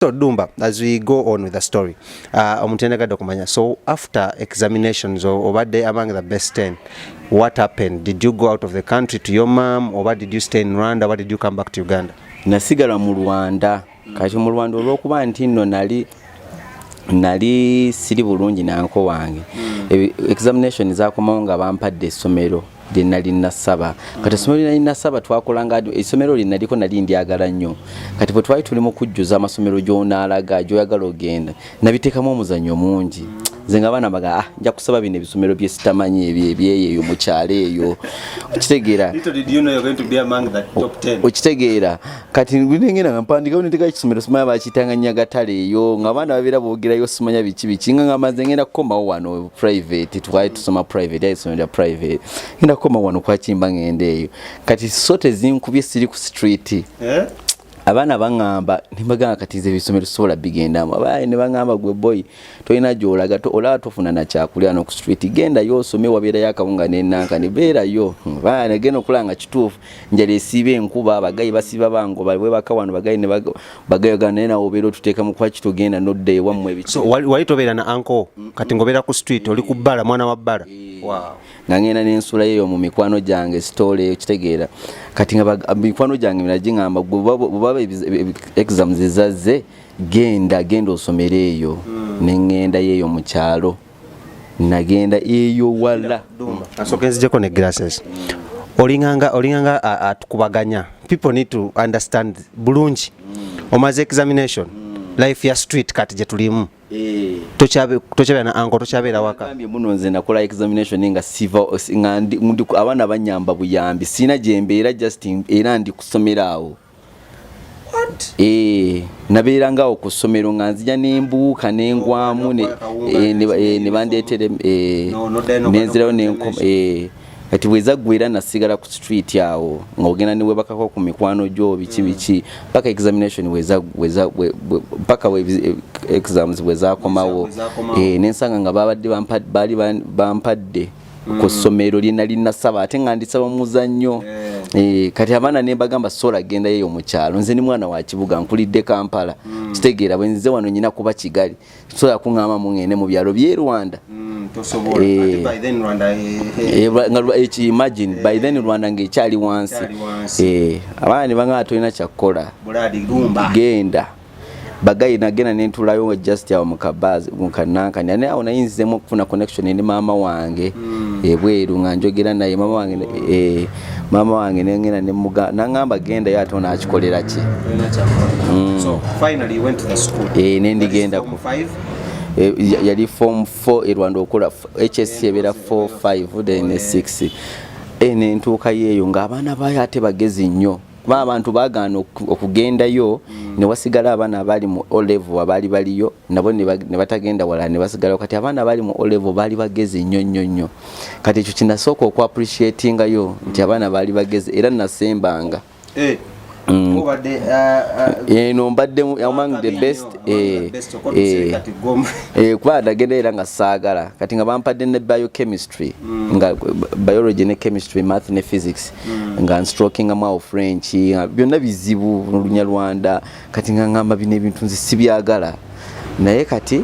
So Dumba, as we go on with the story, so after examinations or what day among the best 10, what happened? Did you go out of the country to your mom, or what did you stay in Rwanda? What did you come back to Uganda? Nasigala mu Rwanda. Kati mu Rwanda olwokuba nti nno nali siri bulungi nanko wange. Examination zakomawo nga bampadde essomero lye nali nasaba. Kati essomero lye nali nasaba twakolanga essomero lye naliko nali ndyagala nnyo. Kati bwe twali tuli mu kujjuza amasomero gy'onaalaga gy'oyagala ogenda nabiteekamu omuzannyo mungi. Nze nga baana baga nja kusaba bino ebisomero bye sitamanyi ebyeyo mu kyalo eyo. Okitegeera. Little did you know you're going to be among the top 10. Okitegeera. Kati ngenda nga mpandika bino tika ekisomero simanya bakitanga Nyagatale eyo nga baana babeera boogerayo simanya biki nga maze ngenda kukomawo wano private twali tusoma private isomero private ngenda kukomawo wano kwa Kimba ngende eyo. Kati sote zinkubye siri ku street. Abana bangamba nimaganga kati ze bisomero sobola bigendamu abaye ne bangamba gwe boy toyina gyolaga olaba tofuna na kyakulya no ku street genda yo some wabeera yakawunga n'enanka ne beera yo baana geno kulanga kituufu njale esibe enkuba abagayi basiba bango bwe bakawano bagayi ne bagayoga nena obeera tuteeka mu kwa kitogenda nodde ewammwe ebiki. So wali tobeera na uncle kati ngobeera ku street oli ku bbala mwana wa bbala. Wow. Ngangena n'ensula yeyo mu mikwano gyange story okitegeera kati nga mikwano gyange minagingamba baba exams ezazze genda osomere eyo nengenda yeyo mu kyalo nagenda eyo wala asokenzijeko ne glasses olinganga atukubaganya. People need to understand bulungi omaze examination life ya street kati je tulimu tochabe na ango tochabeera waka kambi muno nze nakola examination nga siva ndi abana banyamba buyambi sina jembeera Justin era ndi kusomera awo. What? Nabeeranga okusomero nga nzija n'embuuka n'engwamu ne bandeetere nenzirayo n'enkoma kati bwezaggwera nasigala ku street awo ng'ogenda ne webakako ku mikwano gyo biki paka examination paka exams bwezakomawo nensanga nga babadde bampadde ku ssomero lye nali nasaba ate nga ndisaba muzannyo. Kati abaana ne bagamba sola genda yeyo mu kyalo nze ni mwana wa kibuga nkulidde Kampala kitegeera bwe nze wano nyina kuba Kigali sola kuŋŋamba mu ngende mu byalo by'e Rwanda. Tosobola by then Rwanda imagine by then Rwanda ng'ekyali wansi abaana ne bangamba tolina kyakkola genda bagayi nagenda nentulayo just yawo mukabazi mukananka nane awo nayinzizemu okufuna connection ne maama wange ebweru nga njogera naye mama wange nengena nemuga nangamba genda yo atona akikolera ki. So finally you went to the school. Nendigenda ku 5 yali form 4 Rwanda okola HSC ebera 4 5 then 6 nentuuka yeyo ng'abaana bayo ate bagezi nnyo kuba abantu baagaana okugendayo ne wasigala abaana abali mu O-level abaali baliyo nabo ne batagenda wala ne basigala kati abaana abali mu O-level baali bagezi nnyo kati ekyo kinasooka okwa appreciatingayo nti abaana baali bagezi era nasembanga no mbadde among the best kuba nagenda era nga saagala kati nga bampadde ne biochemistry nga biology ne chemistry math ne physics nga stroking amao French byonna bizibu mu Lunyarwanda kati nga ngamba bino ebintu nzi sibyagala naye kati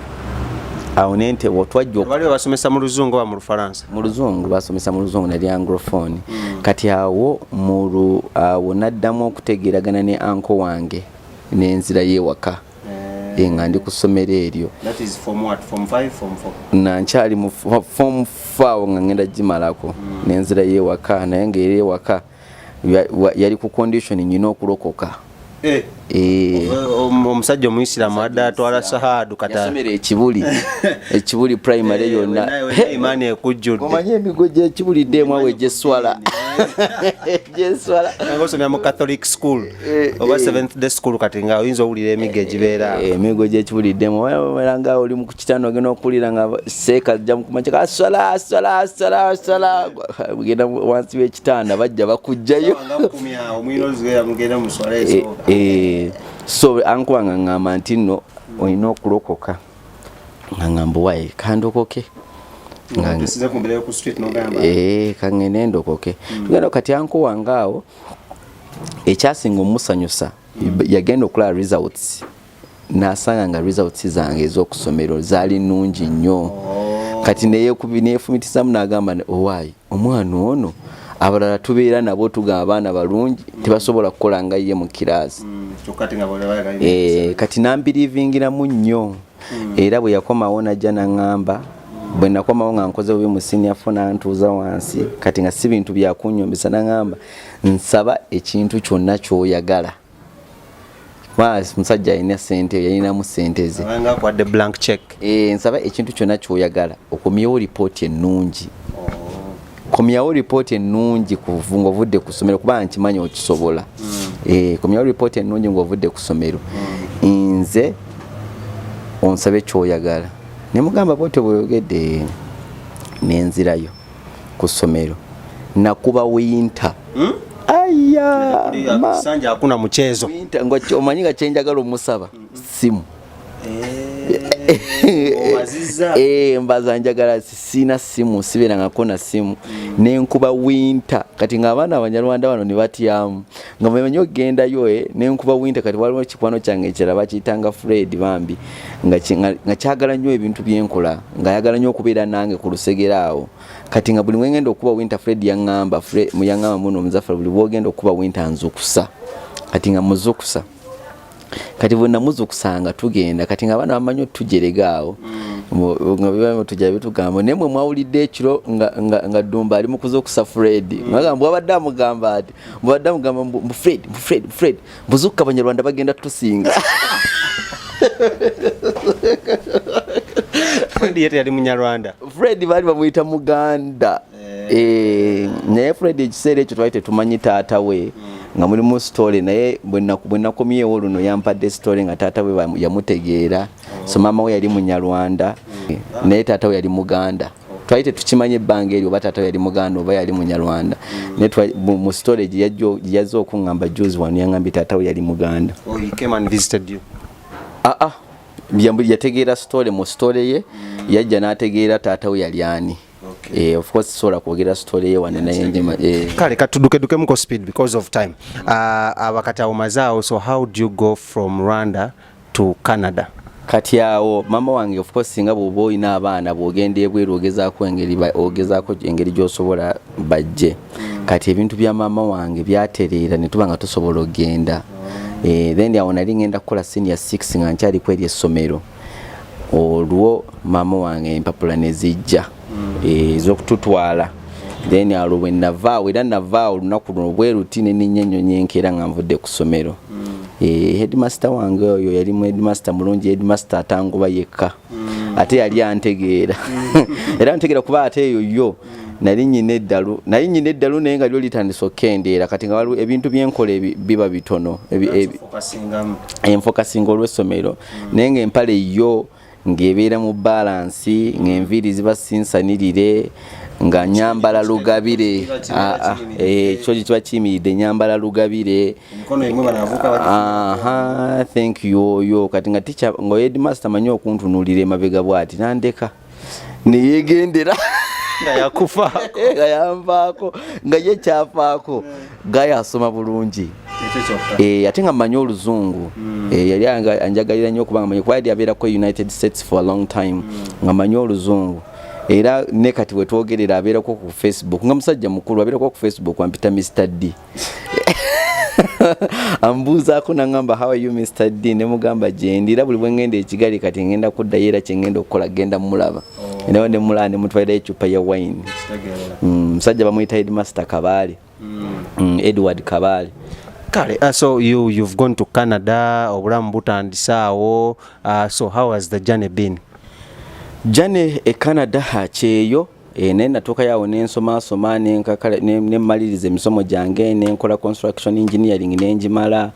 awo nente watwajjo bali basomesa mu Luzungu wa mu Lufaransa mu Luzungu basomesa mu Luzungu na anglophone kati awo awo naddamu okutegeeragana ne anko wange n'enzira y'ewaka nga ndi ku ssomero eryo. That is form what? Form 5 form 4 nankyali mu form 4 nga ngenda gimalako n'enzira y'ewaka naye nga era ewaka yali ku condition nyina okulokoka. Omusajja omuyisiramu adda atwala sahadu kata yasomera ekibuli primary yonna imani ekujjudde omanyi emigo gy'ekibulidde emwawe gyeswala ngosomera mu Catholic school oba 7th day school kati nga oyinza owulira emigo egibeera emigo gy'ekibuliddemu weranga oli mu kitanda ogenda okulira nga seeka jja mukumanyika aswala genda wansi w'ekitanda bajja bakujjayo so ankuba nga ngamba nti nno olina okulokoka nga ngamba waye kandokoke kangene ndokoke tugenda kati ankuba ngaawo ekyasinga omusanyusa yagenda okulaba results nasanga nga results zange ez'okusomero zaali nnungi nnyo kati neefumitizamu n'agamba owaayi omwana ono abalala tubeera nabo tugamba abaana balungi tebasobola kukola nga ye mu kiraasi kati nambiriivingiramu nnyo era bwe yakomawo najja naŋŋamba bwe nakomawo nga nkoze bubi mu senior fo nantuuza wansi kati nga si bintu byakunnyombesa naŋŋamba nsaba ekintu kyonna ky'oyagala musajja alina sente yalinamu sente ze nsaba ekintu kyonna ky'oyagala okomyewo lipooti ennungi komyawo lipooti ennungi ng'ovudde ku ssomero kubanga nkimanyi okisobola komyawo lipooti ennungi ng'ovudde ku ssomero nze onsabe ky'oyagala ne mugamba bwotyo bweyogedde nenzirayo ku ssomero nakuba winter sanja hakuna mchezo omanyi nga kyenjagala omusaba simu mbaza njagala sina simu sibeerangako na simu nenkuba winter kati ng'abaana abanyarwanda bano ne batyamu nga bamanyi okgendayo nenkuba winter kati waliwo ekikwano kyange ekirala bakiyitanga Fred bambi nga kyagala nnyo ebintu byenkola ng'ayagala nnyo okubeera nange ku lusegera awo kati nga buli mwengenda okuba winter Fred yaŋŋamba muno Muzaffar buli bwogenda okuba winter nzukusa kati nga muzukusa kati bwe namuzukusanga tugenda kati nga abaana bamanyi otujeregaawo nga bibamu tujja bitugamba nemwe mwawulidde ekiro nga Dumba ali mu kuzukusa Fred ngagamba bwabadde amugamba ati bwabadde amugamba Fred mbuzukuka abanyarwanda bagenda tusinga Fred yete yali munyarwanda Fred bali bamuyita muganda naye Fred ekiseera ekyo twali tetumanyi taata we nga mulimu story naye bwe nakomyewo luno yampadde story nga taata we yamutegeera so mama we yali munyarwanda naye taata we yali muganda twali tetukimanyi ebbanga eryo oba taata we yali muganda oba yali munyarwanda naye mu story gye yazze okuŋŋamba juzi wano yaŋŋambye taata we yali muganda. He came and visited you? Yategeera story mu story ye yajja n'ategeera taata we yali ani. Of course sola kwogera story ye wane naye njema kale katuduke muko speed because of time. Abakata omazao, so how do you go from Rwanda to Canada? Kati awo mama wange of course singa bwoba olina abaana bwogenda ebweru ogezaako engeri gy'osobola bajje kati ebintu bya mama wange byatereera ne tuba nga tusobola okgenda then awo nali ngenda kukola senior 6 nga nkyali kweri essomero olwo mama wange empapula ne zijja ez'okututwala then alwo bwe navaawo era navaawo olunaku luno bweruti ne ninnyonnyonyenka era nga nvudde ku ssomero. Headmaster wange oyo yali mu headmaster mulungi, headmaster atanguba yekka ate yali antegeera era antegeera kuba ate eyo nali nyina eddalu naye nga lyo litandise okkendeera kati nga waliwo ebintu byenkola biba bitono enfokasinga olw'essomero naye ng'empale yo ng'ebeera mu balansi ng'enviiri ziba sinsanirire nga nyambala lugabire ekyo kiba kiyimiridde nyambala lugabire thank you yo kati nga teacher ngo headmaster manyi okuntunuulira emabega bw'ati nandeka neyegendera nga yakufa nga yanvaako nga ye kyafaako gaya asoma bulungi ate nga manyi oluzungu yali anjagalira nnyo okubanga manyi kuba yali abeerako United States for a long time nga manyi oluzungu era ne kati we twogerera abeerako ku Facebook nga musajja mukulu abeerako ku Facebook ampita Mr. D ambuuzaako nangamba how are you Mr. D ne mugamba gyendira buli bwe ngenda ekigali kati ngenda kuddayo era kyengenda okukola genda mulaba era ne mulaba ne mutwalirayo ecupa ya wine musajja bamuyita Headmaster Kabaale Edward Kabaale. Kale, so you've gone to Canada obulamu butandisaawo, so how has the journey been? Journey Canada kyeyo naye natuuka yawo nensoma nemmaliriza emisomo gyange nenkola construction engineering nenjimala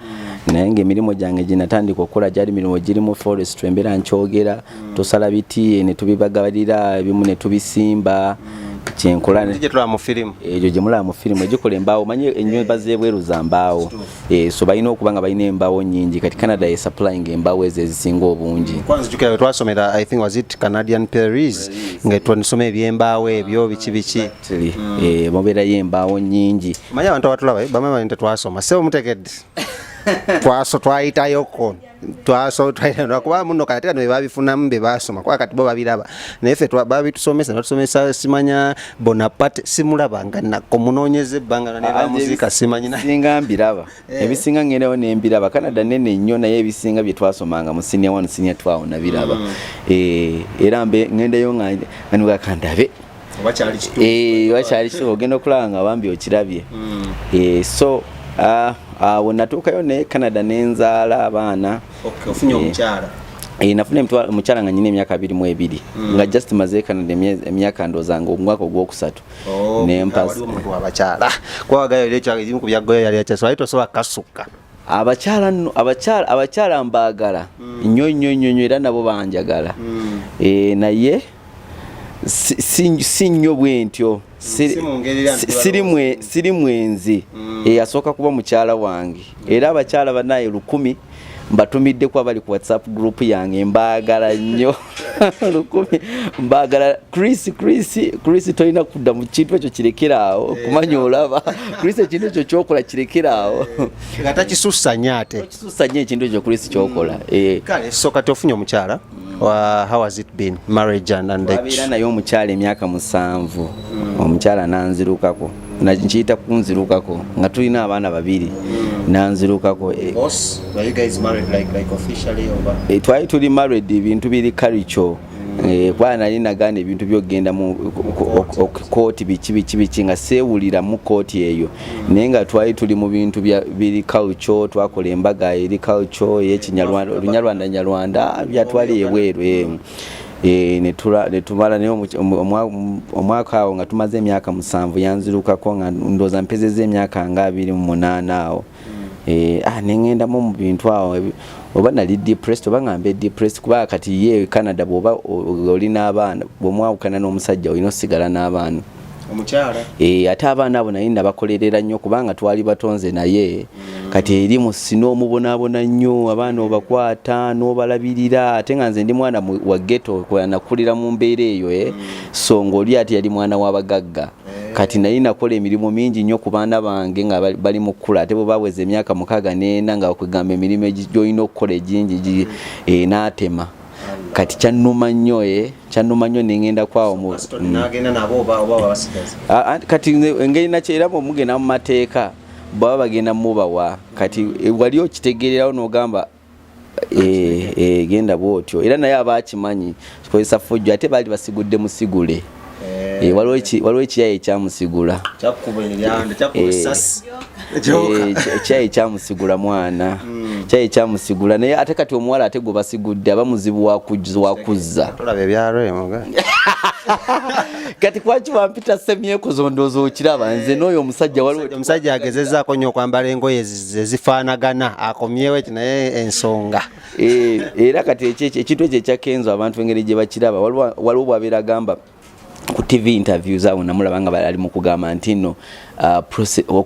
naye ng'emirimu gyange gye natandika okukola gyali mirimu girimu forestry embeera nkyogera tosala biti ne tubibagabalira ebimu ne tubisimba kyenkola egyo gye mulaba mu firimu egikola embaawo manyi ennyumba z'ebweru za mbaawo so balina okuba nga balina embaawo nnyingi kati Canada ye supplying embaawo ezo ezisinga obungi. Kwanzijukira twasomera I think was it Canadian Prairies nga twanisoma ebyembaawo ebyo biki mubeerayo embaawo nnyingi manyi abantu abatulaba bamanyi tetwasoma sebo mutegedde twayitayoko twaso twaina kuba muno kati kano babifunamu be basoma kwa kati bo babiraba naye ffe babitusomesa natusomesa simanya Bonaparte simulabanga nako munonyeze banga ne bamuzika simanyina singa mbiraba ebisinga ngenewo nembiraba Canada nene nnyo naye ebisinga bye twasomanga mu senior 1 senior 2 nabiraba era mbe ngendeyo nga kandabe wakyali kitu ogenda okulanga bambi okirabye so awo natuukayo ne Canada nenzaala abaana ofunye omukyala nafuna omukyala nga nyina emyaka 22 nga just maze Canada emyaka ndozanga omwaka ogwokusatu nempaza omuntu abakyala kwagayo lecho ezimu kubyagoyo yali yakyaso ayito so akasuka abakyala mbagala nnyo era nabo banjagala naye si nnyo bwentyo siri mwenzi eyasooka kuba mukyala wange era abakyala banaye 1000 mbatumidde kwa bali ku WhatsApp group yange mbagala nnyo 1000 mbagala Chris toina kudda mu kintu ekyo kirekerawo kumanya olaba Chris ekintu ekyo kyokola kirekerawo ngata kisussa nyate kisussa nye ekintu ekyo Chris kyokola kale soka tofunye omukyala how has it been marriage and wabira nayo omukyala emyaka 7 omukyala nanzirukako nakiyita kunzirukako nga tulina abaana 2 nanzirukako boss were you guys married like officially over twali tuli married ibintu biri karicho kwa nali nagana ebintu byogenda mu kooti bichi nga sewulira mu kooti eyo nenga twali tuli mu bintu biri culture twakola embaga eri culture y'Ekinyarwanda Nyarwanda byatwali ebweru netumala nayo omwaka awo nga tumaze emyaka 7 yanzirukako nga ndoza mpezeze emyaka nga 28 awo nengenda mu bintu awo oba nali depressed oba ngambe depressed kuba kati ye Canada boba oli n'abaana bomwawukana n'omusajja olina osigala n'abaana omukyala ate abaana abo naye nabakolerera nnyo kubanga twali batonze naye kati eri mu sino omubonaabona nnyo abaana obakwata n'obalabirira ate nga nze ndi mwana wa ghetto nakulira mu mbeera eyo so ng'oli ati yali mwana w'abagagga kati naye nakola emirimu mingi nnyo ku baana bange nga bali mu kkula ate bo baweza emyaka 64 nga okugamba emirimu egy'olina okukola egingi n'atema kati kyannuma nnyo nengenda kwawo nagenda nabo oba basigaza kati engeri nakyo era mugenda mu mateeka baba bagenda mubawa kati wali okitegeererawo n'ogamba genda bwotyo era naye abakimanyi kikozesa fujjo ate baali basigudde musigule waliwo ekiyayi ekyamusigula ekyayi kyamusigula mwana kyayi kyamusigula naye ate kati omuwala ate gwe basigudde aba muzibu wakuzza tolaba ebyalo emuga kati kwaki wampita semyeko zondozo okiraba nze n'oyo omusajja agezezzaako nnyo okwambala engoye ezifaanagana akomyewo eki naye ensonga era kati ekintu ekyo ekyakenzo abantu engeri gye bakiraba waliwo bwabeera agamba ku TV interviews awo namulaba nga bali mu kugamba nti no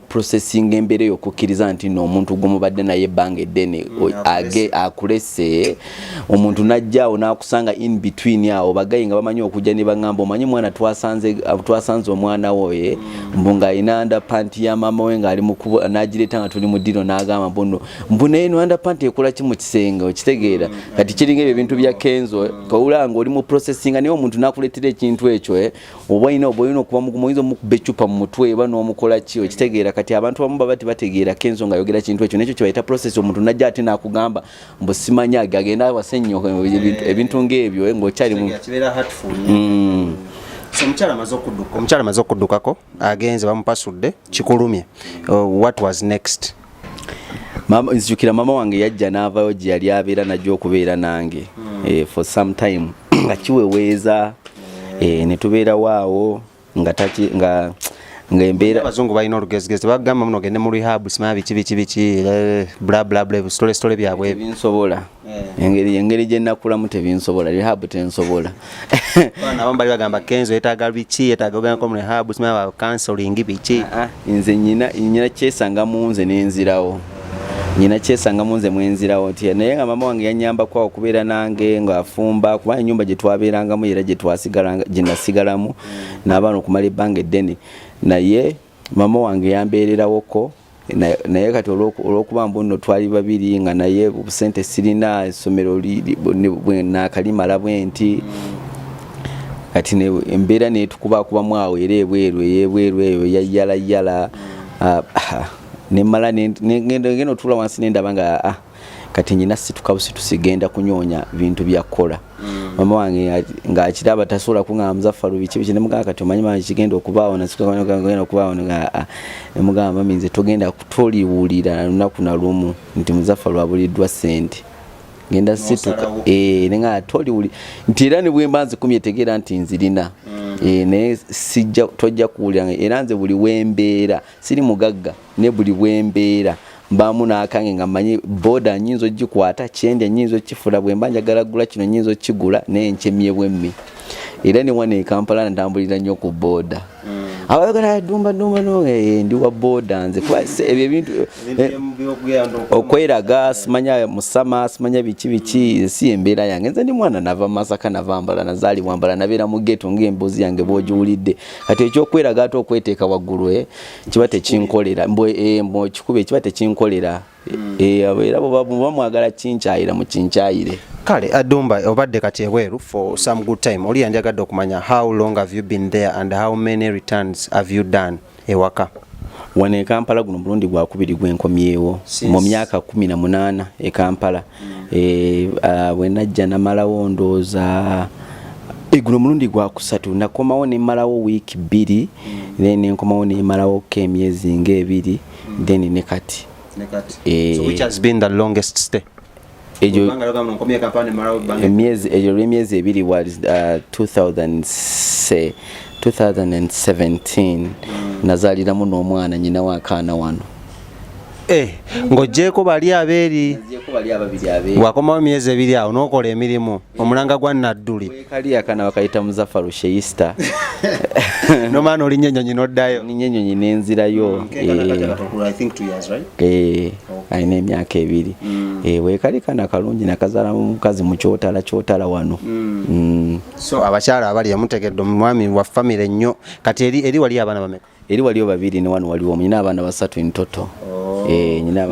processing embeera y'okukkiriza nti no omuntu gw'omubadde naye ebbanga eddene akulese omuntu najjaawo n'akusanga in between awo bagayi nga bamanyi okujja ne bagamba omanyi mwana twasanze omwana woye mbu ng'alina underpanti ya maama we ng'ali mukubo n'agireeta nga tuli mu ddino n'agamba mbu naye no underpanti ekola ki mu kisenge okitegeera kati kiringa ebyo ebintu bya kenzo kawula nga oli mu processing naye omuntu n'akuleetera ekintu ekyo oba olina okuba muyinza omukuba ecupa mu mutwe eba n'omukola ki okitegeera kati abantu abamu baba tebategeera kenzo nga ayogera kintu ekyo nekyo kibayita process omuntu najja ate n'akugamba mbu simanya agenda awase nnyo ebintu ng'ebyo ng'okyali mu omukyala amaze okuddukako agenze bamupasudde kikulumye what was next nzijukira mama wange yajja n'avayo gye yali abeera najja okubeera nange for some time nga kiweweeza netubeera waawo nga embeera abazungu balina olugezigezi bagamba muno ogende mu rehab simanya biki bla bla bla stole byabwe binsobola engeri gye nnakulamu tebinsobola rehab tensobola abamu bali bagamba kenzo yetaaga biki yetaaga ogenda mu rehab simanya counseling biki nze nyina kyesanga mu nze n'enzirawo mwenzirawo nti naye nga mama wange yanyamba kwa okubeera nange ng'afumba kuba ennyumba gye twabeerangamu era gye nasigalamu n'abaana okumala ebbanga eddene naye mama wange yambeererawoko naye kati olwokuba mbuno twali babiri nga naye obusente sirina essomero nakalimala bwenti kati embeera netukubakubamu awo era ebweru eyo yayala nemala ngenda otula wansi nendaba nga kati nyina situkabusi tusigenda kunyonya bintu byakola mama wange ng'akiraba tasobola kuŋŋamba Muzaffaru biki nemugamba kati omanyi manyi kigenda okubaawo nasigenda okubaawo nemugamba minze togenda toliwulira lunaku na lumu nti Muzaffaru abuliddwa ssente ngenda situka nenga toliwuli nti era ne bwe mbanze kumye tegeera nti nzirina naye tojja kuwulira era nze buli wembeera siri mugagga ne buli wembeera mbamu nakange nga manyi boda nyinzo gikwata kyendya nyinzo kifula bwe mbanja galagula kino nyinzo kigula n'enkyemye bwemmi era ne wane Kampala ntambulira nnyo ku boda abagala dumba no ndi wa boda nze kwase ebyo bintu okweraga simanya musama simanya biki si embeera yange nze ndi mwana nava Masaka navambala nazali wambala nabera mu ghetto ng'embozi yange bojuulidde kati ekyo kweraga ato okweteeka waggulu kiba tekinkolera mbo kikube kiba tekinkolera era bamwagala kinkyayira mu kinkyayire kale Adumba obadde kati ebweru for some good time oli yanjagadde okumanya how long have you been there and how many returns have you done ewaka wane e Kampala guno mulundi gwakubiri gwenkomyewo mu myaka 18 e Kampala bwe najja namalawo ndooza guno mulundi gwakusatu nakomawo ne malawo week 2 then nkomawo ne malawo emyezi ng'ebiri then ne kati so which has been the longest stay emyezi ebiri was 2017 nazaliramu n'omwana nyina wakaana wano ng'oggyeko bali abeeri wakomawo emyezi ebiri awo n'okola emirimu omulanga gwa Nadduli kali akana bakayita Muzaffaru Sheista nomana oli nnyonyonyi n'oddayo nnyonyonyi n'enzirayo alina emyaka ebiri weekali kana kalungi nakazaala mukazi mu kyotala wano so abakyala abali yamutegedde omwami wa famire nnyo kati eri wali abaana bameka eri waliyo babiri ne wano waliwo nyina abaana 3 ntoto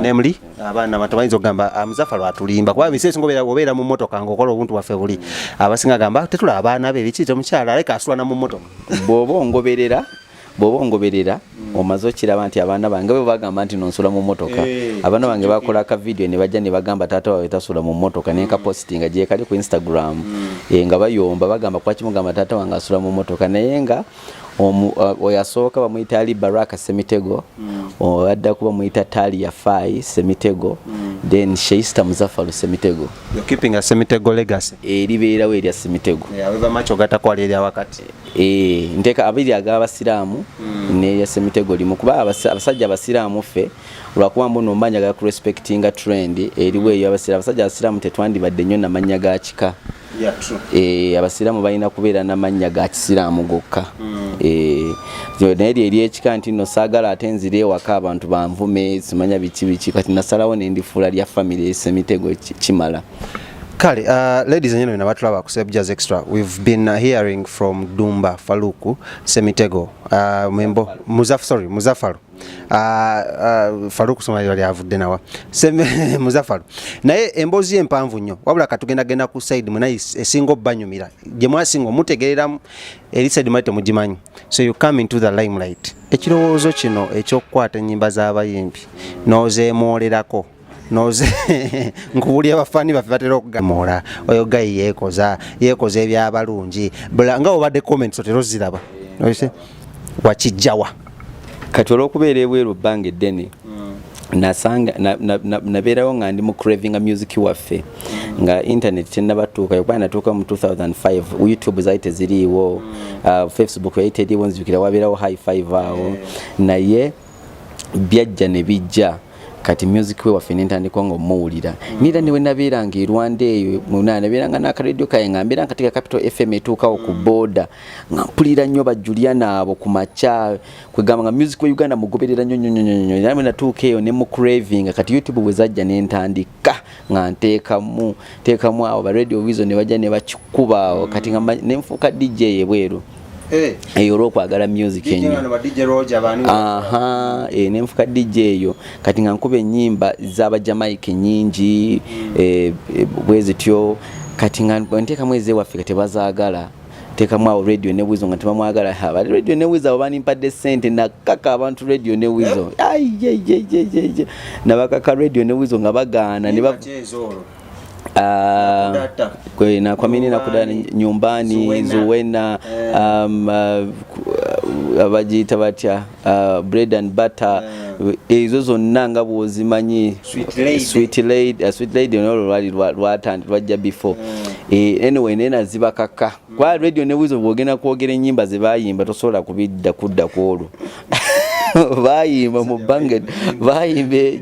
nemuli abaana batamayinza okugamba Muzaffaru atulimba kuba biseesi ngobeera mu mmotoka ng'okola obuntu bwaffe buli abasinga gamba tetula abaana be biki omukyala aleka asulana mu mmotoka bw'oba ongoberera omaze okiraba nti abaana bange bwe bagamba nti nonsula mu mmotoka abaana bange bakola aka video ne bajja ne bagamba taata wawe tasula mu mmotoka nenka postinga gye kali ku Instagram nga bayomba bagamba kwaki mugamba taata wange asula mu mmotoka naye nga oyasooka bamuyita Ali Baraka Semitego adda kuba muyita Talia Fai Semitego then Sheista Muzaffaru Semitego. You're keeping a Semitego legacy eribeerawo erya Semitego however much ogatakwala erya wakati nteeka abiri ag'abasiraamu n'erya Semitego limu kuba abasajja abasiraamu ffe lwakuba mbuno mbanja ga respectinga trend eriwo eyo abasajja abasiraamu tetwandibadde nnyo namanya ga kika abasiraamu balina kubeera n'amannya ga kisiraamu gokka naye eri ekika nti nno saagala ate nzire ewaka abantu banvume simanya biki kati nasalawo nendifuula lya family Semitego kimala kale ladies and gentlemen abatulaba ku Seb Jazz Extra we've been hearing from Dumba Faluku Semitego Muzaffaru Faluku Somali yali avudde nawa Muzaffaru naye emboozi empanvu nnyo wabula katugenda ku side muna esinga obbanyumira gye mwasinga mutegerera eri side mate mugimanyi so you come into the limelight ekirowoozo kino ekyokukwata ennyimba z'abayimbi noozeemwolerako noze nkubulya abafani baffe batera okugamola oyo gayi yeekoza ebyabalungi nga obadde comments otero ziraba wakijjawa kati olw'okubeera ebweru ebbanga eddene nasanga nabeerawo nga ndi mu craving music waffe nga internet tennabatuuka yokuba natuuka mu 2005 YouTube zaite ziriiwo Facebook yali teriiwo nzijukira wabeerawo high five awo naye byajja ne bijja kati music we waffe nentandikwa nga omuwulira nira niwe nabeeranga erwanda eyo nabeeranga n'akaradio kaye nga mbeera katika Capital FM etuukawo ku boda nga mpulira nnyo Juliana abo ku makya kwegamba nga music we Uganda mugoberera nnyo namwe natuuka eyo ne mu craving kati YouTube bwe zajja nentandika nga nteekamu awo ba Radio Vision ne bajja ne bakikuba awo kati nga nenfuuka DJ ebweru olw'okwagala music ennyo nenfuka DJ eyo kati nga nkuba ennyimba z'abajamaika nyingi bwe zityo kati nga nteekamu ez'ewaffe ka tebazaagala tekamu awo Radio ne Wizo nga tebamwagala Radio ne Wizo abo banimpadde ssente nakaka abantu Radio ne Wizo nabakaka Radio ne Wizo nga bagaana ne na kwa mini na kudana nyumbani Zuwena abajita batya bread and butter ezo zonna nga bwozimanyi sweet lady lwatandikwa before anyway nena zibakaka kwa Radio ne Wizo bwogenda kwogera ennyimba ze bayimba tosobola kubidda kudda kwolwo bayimba mu bange bayimbe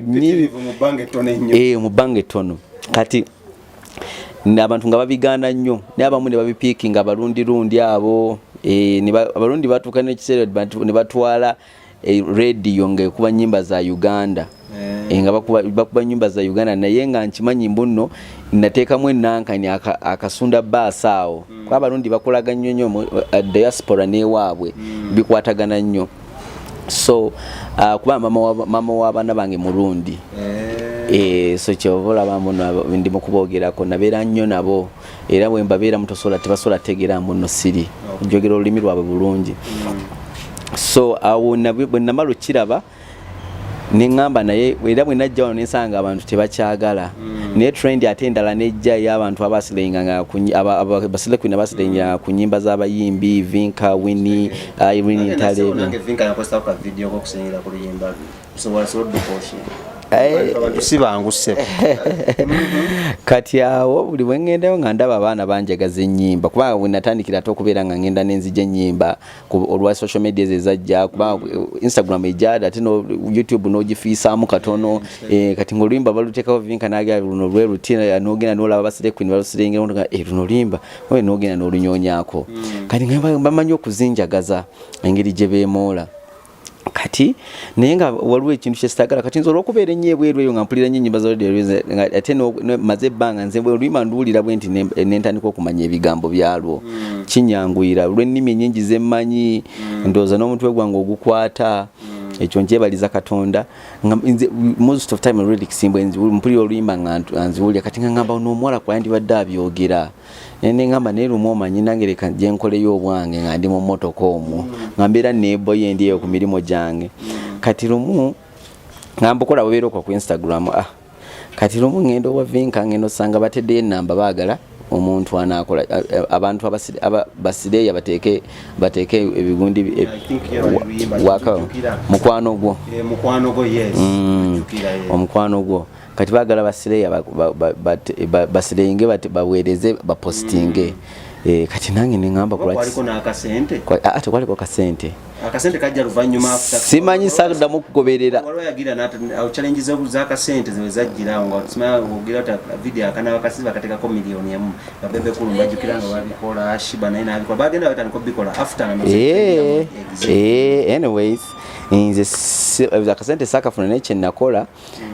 mu bange tono kati n'abantu nga babiganda nnyo n'abamu ne babipiikinga abalundirundi abo abalundi batuuka n'ekiseera ne batwala radio ng'ekuba nnyimba za Uganda nga bakuba nnyimba za Uganda naye nga nkimanyi mbu nno nateekamu ennankani akasunda baasa awo kuba abalundi bakolaga nnyo diaspora n'ewaabwe bikwatagana nnyo so kuba mama w'abaana bange Murundi so kyobola bamuno ndi mukuboogerako nabeera nnyo nabo era bwe mbabeera mutosola tebasola tegera muno siri njogera olulimi lwabwe bulungi so awo bwe namala okiraba neŋŋamba naye era bwe najja wano nensanga abantu tebakyagala naye trend ate endala nejja y'abantu abasilenga baselekwina basilenga ku nnyimba z'abayimbi Vinka Winnie Irene Ntale kati awo buli bwe ngendayo nga ndaba abaana banjagaza ennyimba kuba bwe natandikira ate okubeera nga ngenda n'enzija ennyimba olwa social media ezajja kuba Instagram ejjada ate no YouTube n'ogifiisaamu katono kati ng'oluyimba baluteekawo Vinka n'agala luno lwe rutina n'ogenda n'olaba baselekwini balusirengera luno luyimba oyo n'ogenda n'olunyonyako kati nga bamanyi okuzinjagaza engeri gye beemoola kati naye nga waliwo ekintu kyesitagala kati nsobola okubeera ennyo ebweru eyo nga mpulira nnyo ennyimba za ate maze ebbanga nze oluyimba nduwulira bwe nti nentandika okumanya ebigambo byalwo kinyanguyira olw'ennimi ennyingi zemmanyi ndowooza n'omutwe gwange ogukwata ekyo nkyebaliza Katonda most of time really kisimba mpulira oluyimba nga nziwulira kati nga ngamba n'omuwala kwa yandibadde abyogera nene ngamba ne lumu omanyi nange leka gye nkoleyo obwange nga ndi mu mmotoka omwo nga mbeera neeboye ndiyo ku mirimu gyange kati lumu ngamba okola bubeera okwo ku Instagram kati lumu ngendo wa Vinka ngendo sanga bateddeyo enamba baagala omuntu anakola abantu abasireya bateeke ebigundi waka mukwano gwo yes omukwano gwo kati bagala basireya basirenge baweereze bapostinge kati nange nengamba kwaliko n'akasente ate kwaliko kasente akasente kajja luvannyuma simanyi saddamu kugoberera waliwo yagira challenge za kasente ziwe zajjira nga osimanya ogira ta video akana bakasi bakatekako miliyoni emu babebe kulu mbajukira nga babikola ashiba naye nabikola bagenda batandika kubikola after na anyways nze akasente sakafuna n'ekye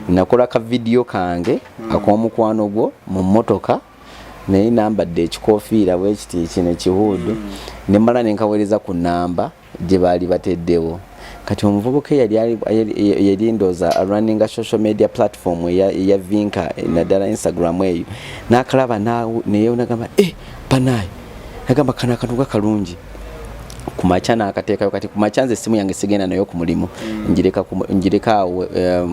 nakola ka video kange ak'omukwano gwo mu mmotoka naye nambadde ekikofiira bwekiti kino ekihuudu nemala nenkaweereza ku namba gye baali bateddewo kati omuvubuka yali ndooza running social media platform eya Vinka naddala Instagram eyo n'akalaba naye nagamba banaye nagamba kana akantu kalungi kumacha n'akateekayo kati kumacha nze simu yange sigenda nayo ku mulimu njireka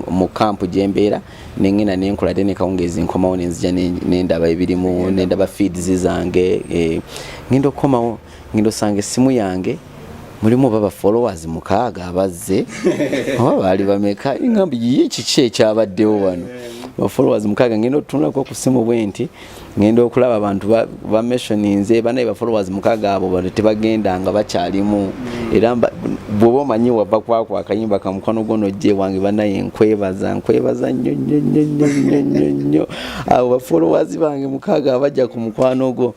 mu kampu gyembeera nengenda nenkola ate nekawungezi nkomawo nenzija nendaba ebirimu nendaba feeds zange ngenda okukomawo ngenda osanga essimu yange mulimu baba followers 6 abazze oba baali bameka ngamba yiye kiki ekyabaddewo wano ba followers 6 ngenda otunulako ku ssimu bwenti ngenda okulaba abantu ba mentioninze banaye ba followers 6 abo bano tebagenda nga bakyalimu era bwoba omanyi wava kwako akayimba ka mukwano gwo nojje wange banaye nkwebaza nnyo abo ba followers bange 6 abajja ku mukwano gwo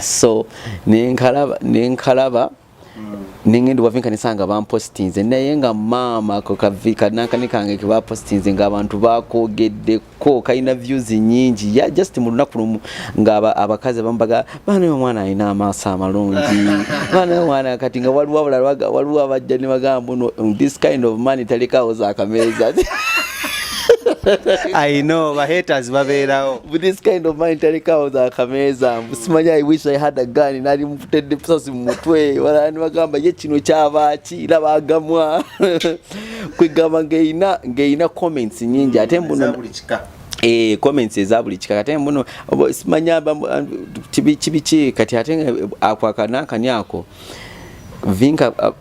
so nenkalaba nengendo wavinka nisanga bampostinze naye nga mama ko kavika nankani kange ke bapostinze nga abantu bakogeddeko kaina views nyingi ya just mu lunaku nga abakazi bambaga bana omwana alina amaaso amalungi bana omwana kati nga waliwo abajja ne bagamba no this kind of man talikawo za kameza I know the haters babeerawo with this kind of man talikawo za kameza simanya I wish I had a gun nali mutedde pisosi mu mutwe wala ni bagamba ye kino kyabaki labagamwa kwegamba ngeina comments nyingi ate mbuno comments ezabuli kikakate mbuno simanya chibichi kati ate akwakana kanyako vinka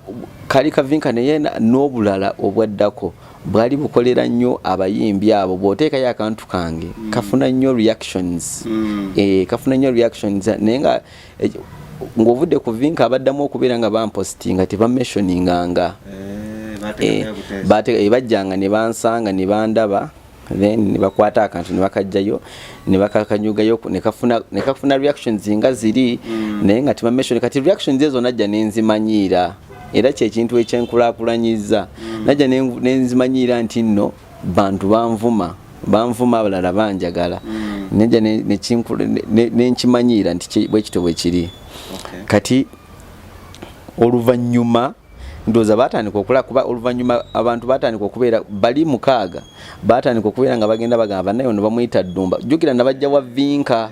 kalika vinka naye n'obulala obwaddako bwali bukolera nnyo abayimbi abo bw'oteeka ya akantu kange kafuna nnyo reactions kafuna nnyo reactions naye nga ng'ovudde ku vinka abaddamu okubeera nga bampostinga tebamentioninganga bajjanga ne bansanga ne bandaba then ne bakwata akantu ne bakajjayo ne bakakanyugayo ne kafuna reactions nga ziri naye nga tebamention kati reactions ezo najja nenzimanyiira era kye kintu ekyenkulaakulanyiza najja nenzimanyira nti nno bantu banvuma abalala banjagala najja nenkimanyira nti bwekito bwe kiri kati oluvannyuma ndoza batandika okola kuba oluvannyuma abantu batandika okubeera bali mukaaga batandika okubeera nga bagenda bagamba naye ono bamuyita Ddumba jjukira nabajja wa Vinka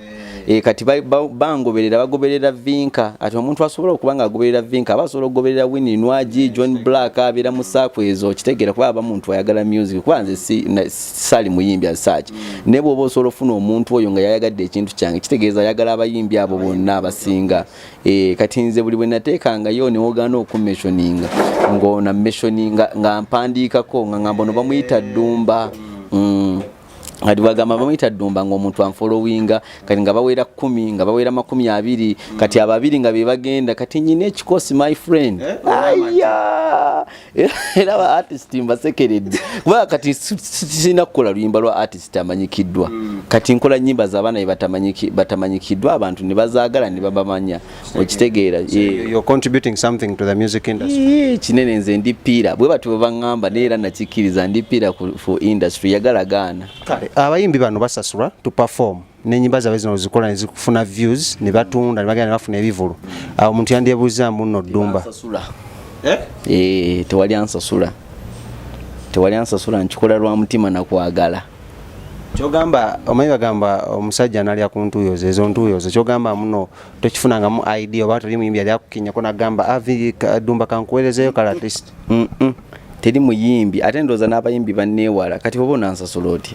kati bagoberera Vinka ati omuntu asobola okuba nga agoberera Vinka abasobola okugoberera Winnie Nwaji John Black abeera mu saako ezo kitegeera kuba abamuntu ayagala music kuba nze sali muyimbi asaachi ne bw'oba osobola ofuna omuntu oyo nga yayagadde ekintu kyange kitegeeza ayagala abayimbi abo bonna abasinga kati nze buli bwe nateekanga yo ne wogaana okumentioninga ng'ona mentioninga nga mpandiikako nga ngamba ono bamuyita Ddumba kati bagamba bamuyita Ddumba ng'omuntu anfollowinga kati nga bawera 10 nga bawera 20 kati ababiri nga be bagenda kati nyine ekikosi my friend aya era ba artist mbasekeredde kuba kati sina kukola luyimba lwa artist amanyikiddwa kati nkola nyimba z'abaana batamanyikiddwa abantu ne bazaagala ne babamanya okitegeera you're contributing something to the music industry kinene nze ndipiira bwe batu babangamba neera nakikiriza ndipiira for industry yagalagaana abayimbi bano basasulwa to perform n'enyimba zaabwe zino zikola ne zikufuna views ne batunda ne bagenda ne bafuna ebivulu awo omuntu yandyebuuza muno Ddumba tewali ansasula nkikola lwa mutima nakwagala kyogamba omanyi bagamba omusajja analya ku ntuuyozo ezo ntuuyozo kyogamba muno tokifunangamu idea oba toli muyimbi yali akukinyako nagamba avi Ddumba kankuweerezeyo kala artist teri muyimbi ate ndooza n'abayimbi banneewala kati oba onansasula oti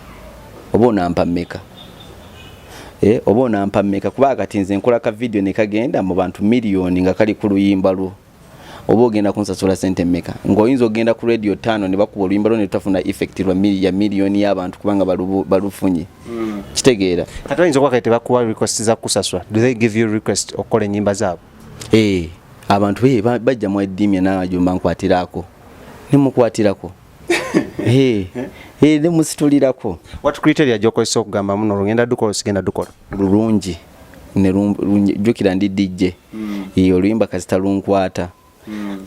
oba onampa mmeka oba onampa mmeka kuba kati nze nkola ka video ne kagenda mu bantu miliyoni nga kali ku luyimba lwo oba ogenda kunsasula sente mmeka ng'oyinza ogenda ku radio 5 ne bakuba oluyimba lwo ne tutafuna effect lwa miliyoni y'abantu kubanga balufunye kitegeera kati oyinza okuba kati tebakuwa request za kusasula do they give you request okukola ennyimba zaabwe abantu bajja mu eddimya n'ajumba nkwatiraako nemukwatirako nemusitulirako what criteria gyokozesa okugamba muno olugenda dukola osigenda dukola lulungi jjukira ndi DJ oluyimba kasita lunkwata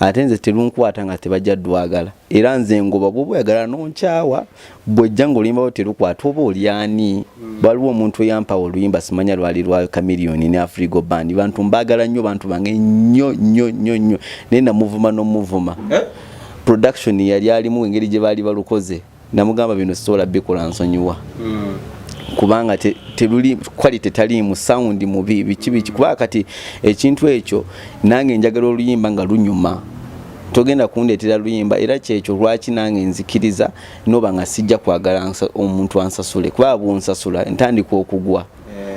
ate nze telunkwata nga tebajja ddwagala era nze ngoba bw'oyagala nonkyawa bw'ojja ng'oluyimbawo terukwata oba olyani waliwo omuntu eyampa oluyimba simanya lwali lwa Chameleone ne Afrigo Band bantu mbaagala nnyo bantu bange nnyo naye namuvuma n'omuvuma production yali alimu engeri gye baali balukoze namugamba bino sola bikola nsonyiwa kubanga teluli quality tali mu sound mu biki kuba kati ekintu ekyo nange njagala oluyimba nga lunyuma togenda kundeetera luyimba era kyekyo lwaki nange nzikiriza noba nga sijja kwagala omuntu ansasule kuba bwonsasula ntandika okugwa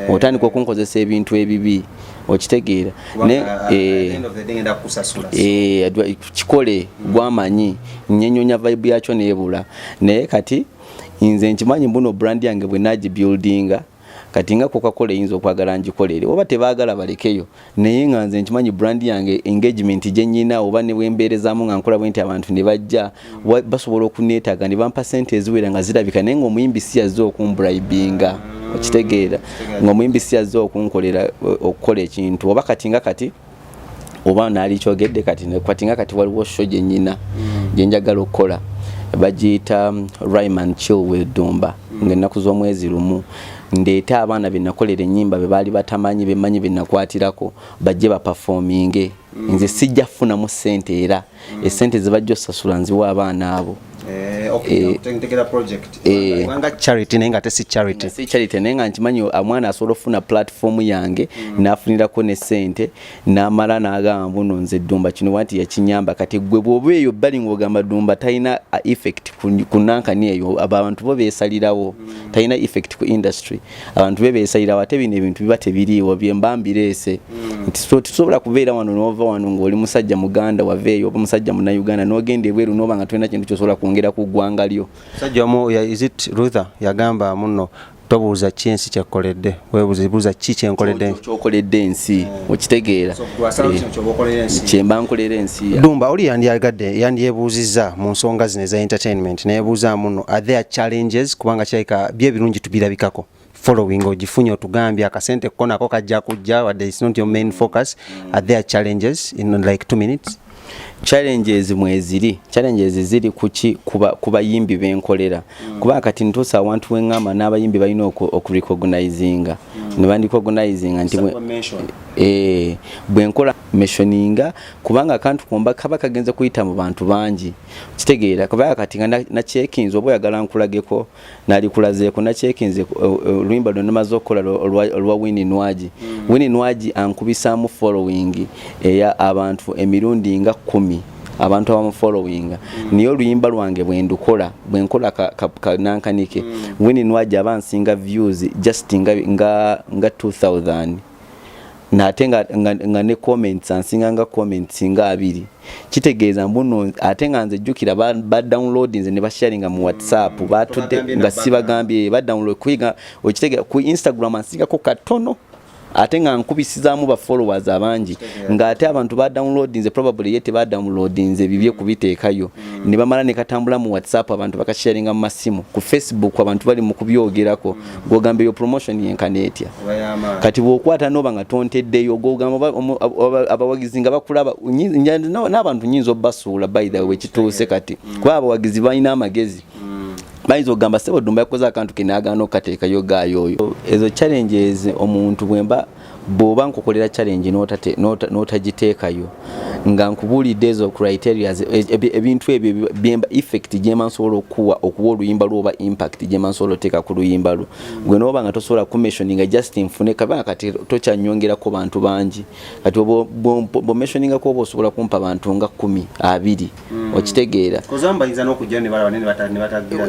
otandika okunkozesa ebintu ebibi okitegeera kikole gwamanyi nyenyonya vibe yakyo nebula naye kati nze nkimanyi mbuno brand yange bwe nagibuildinga kati nga Coca-Cola eyinza okwagala ngikolere oba tebaagala balekeyo naye nga nze nkimanyi brand yange engagement gye nnyina oba ne bwembeerezaamu nga nkola bwe nti abantu ne bajja basobola okuneetaaga ne bampa sente eziwera nga zirabika naye ng'omuyimbi si yazze okumbribinga okitegeera ng'omuyimbi si yazze okunkolera okukola ekintu oba kati nga kati oba nali kyogedde kati nga kati waliwo show gye nyina gye njagala okukola bagiyita Rhyme and Chill with Dumba ng'ennaku z'omwezi lumu ndeeta abaana be nakolera ennyimba be baali batamanyi bemanyi be nakwatirako bajje baperforminge nze sijja kufunamu ssente era essente ze bajja osasula nziwa abaana abo charity nenga tesi charity si charity nenga nkimanyi amwana asobola ofuna platform yange nafunirako ne ssente namala n'agamba buno nze Dumba kino wanti yakinyamba kati gwe bw'oba eyo bali ng'ogamba Dumba talina effect ku nankani eyo abantu bo beesalirawo talina effect ku industry abantu be beesalirawo ate bino ebintu biba tebiriiwo bye mbambireese nti tusobola kubeera wano n'ova wano ng'oli musajja Muganda waveeyo oba musajja Munnayuganda n'ogenda ebweru n'oba nga tulina kintu kyosobola kwongera ku ggwanga lyo sajja omu is it Luther yagamba muno tobuuza ki ensi kyekoledde webuuza ki kyenkoledde kyokoledde ensi okitegeera kyemba nkolera ensi Dumba oli yandyebuuzizza mu nsonga zino eza entertainment neyebuuza muno are there challenges kubanga kirabika byebirungi tubirabikako following ogifunye otugambye akasente ko nako kajja kujja wadde it's not your main focus are there challenges in like 2 minutes challenges ziri kuki kuba yimbi benkolera kuba kati ntusa abantu wengama n'abayimbi balina okurecognizinga ne bandicognizinga nti bwenkola mentioninga kubanga akantu komba kaba kagenze kuyita mu bantu bangi kitegeera kuba kati na check-ins obo yagala nkulageko nali kulazeeko na check-ins lwimba lwo namaze okukola olwa Winnie Nwaji ankubisaamu following eya abantu emirundi nga 10 abantu abamu following niyo luyimba lwange bwendukola nankanike Winnie Nwaji abansinga views just nga 2000 nate nga ne comments ansinga nga comments nga 2 kitegeeza mbuno ate nga nze jjukira ba downloading ne ba sharinga mu WhatsApp batudde nga sibagambye ba download kuyiga okitegeeza ku Instagram ansinga ko katono ate nga nkubisizaamu ba followers abangi nga ate abantu ba downloadinze probably yete ba downloadinze bibye kubiteekayo ne bamala ne katambula mu WhatsApp abantu bakasharinga mu masimu ku Facebook abantu bali mu kubyogerako gogambe yo promotion yenkanetya kati bwokwata noba nga tonteddeyo gogamba abawagizi nga bakulaba n'abantu nyinzo basuula by the way kituuse kati kwa abawagizi balina amagezi Baizo gamba sebo Dumba yakoze akantu kenagano kateeka yo gayoyo ezo challenges omuntu bwemba boba nkokolera challenge notagiteekayo nga nkubulidde ezo criteria ebintu ebyo byemba effect gyemansobola okuwa oluyimba lwoba impact gyemansobola oteeka ku luyimba lwo gwe noba nga tosobola kumentioninga just nfune kabanga kati tokyanyongerako bantu bangi kati bo mentioninga ko osobola kumpa abantu nga 10 2 okitegeera kozamba iza n'okujja ne balaba ne batagira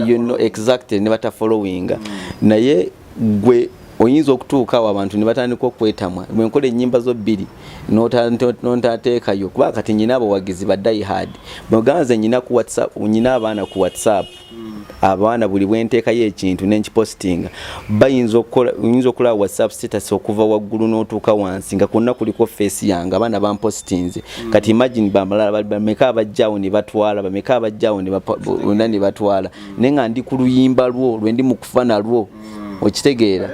you know exactly ne bata following naye gwe oyinza okutuuka abantu ne batandika okwetamwa bwenkola ennyimba zo 2 notateekayo kuba kati nyina abawagizi ba die hard bweganze nyina ku WhatsApp nyina abaana ku WhatsApp abaana buli bwenteekayo ekintu nenkipostinga bayinza okukola WhatsApp status okuva waggulu n'otuuka wansi nga konna kuliko face yange abaana bampostinze kati imagine bamalala bameka abajjawo ne batwala bameka abajjawo ne batwala nenga ndi ku luyimba lwo lwendi mu kufana lwo okitegeera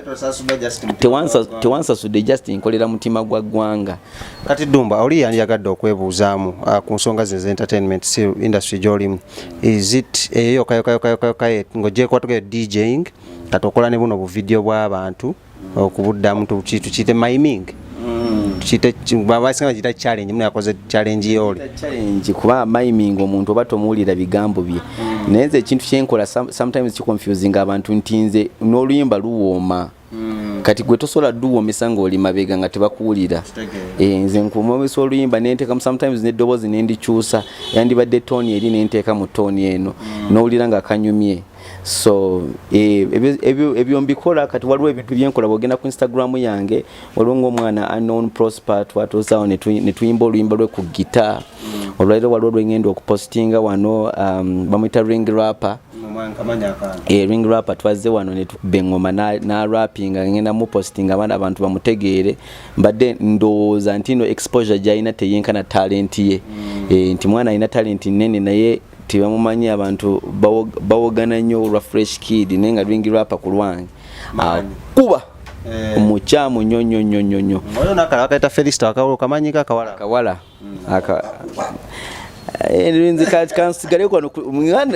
tewansasudde just nkolera mutima gwa ggwanga kati Dumba oli yandiyagadde okwebuuzaamu ku nsonga ze entertainment industry gy'olimu is it eyo kayokayokayokaye ng'ogyekwatukeo DJing kati okola ne buno buvidiyo bw'abantu okubuddamu tukiyite miming babasinga kita challenge muna yakoze challenge yoli challenge kuba miming omuntu oba tomuwulira bigambo bye neze ekintu kyenkola sometimes confusing abantu ntinze n'oluyimba luwooma kati gwe tosola duwomesa ng'oli mabega nga tebakuwulira nze nkumomesa oluyimba nenteeka sometimes n'eddoboozi nendikyusa yandibadde toni eri nenteeka mu toni eno n'owulira nga kanyumye so ebyo mbikola kati waliwo ebintu byenkola bwogenda ku Instagram yange waliwo ng'omwana unknown prosper twatuusaawo ne tuyimba oluyimba lwe ku gita olwaliro waliwo lwengenda okupostinga wano bamuyita ring rapper ring rapper twazze wano ne tukuba engoma na rappinga ngenda mu postinga abana abantu bamutegeere mbadde ndowooza nti no exposure gyalina teyenkana talent ye nti mwana alina talent nene naye tibamumanyi abantu bawogana nnyo olwa fresh kid nenga ring rapper ku lwange kuba mukyamu nnyo. Oyo nakala akaita Felista akawolo kamanyika akawala nze kati kansigale kwano